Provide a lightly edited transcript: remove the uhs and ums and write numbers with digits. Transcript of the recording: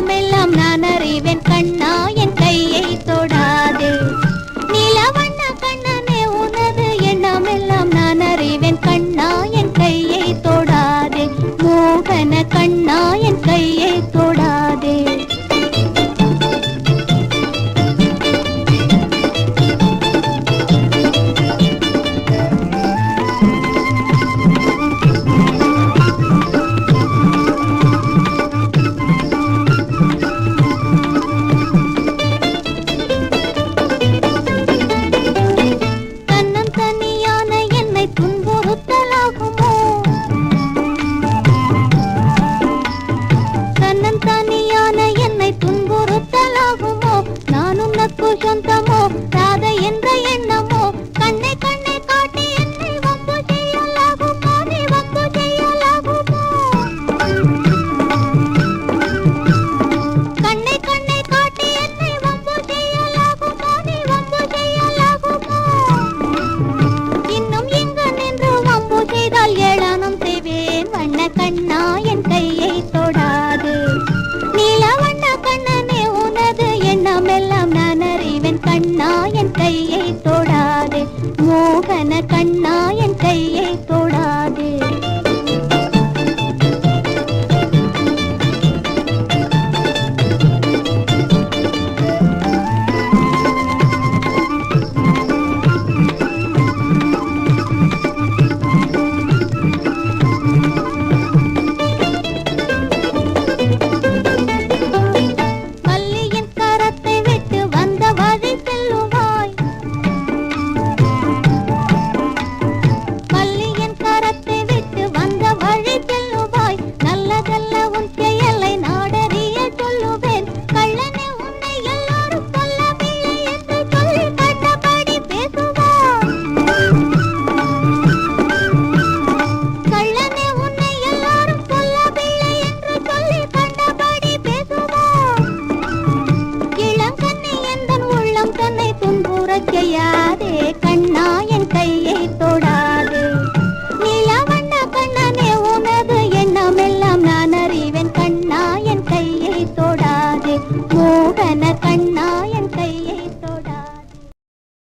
எண்ணமெல்லாம் நான் அறிவேன் கண்ணா என் கையை தொடாதே. நீலவண்ண கண்ணனே உனது எண்ணமெல்லாம் நான் அறிவேன் கண்ணா என் கையை தொடாதே. மோகன கண்ணா என் கையை தொடாதே. சொந்தமோ ராத என்ற எண்ணமோ கண்ணை கண்ணை காட்டி என்னை வம்பு செய்யலாகுமோ நீ வம்பு செய்யலாகுமோ. கண்ணை கண்ணை காட்டி என்னை வம்பு செய்யலாகுமோ நீ வம்பு செய்யலாகுமோ. இன்னும் இங்கு நின்று வம்பு செய்தால் ஏளனம் செய்வேன் வண்ண கண்ணா என் கையை தொடாது. நீலவண்ண கண்ணனே உனது எண்ணமெல்லாம் நான் அறிவேன் கண்ணா என் கையை தொடாதே. மோகன கண்ணா என் கையை தொடாதே. தன்னை துன்புறச் செய்யாதே.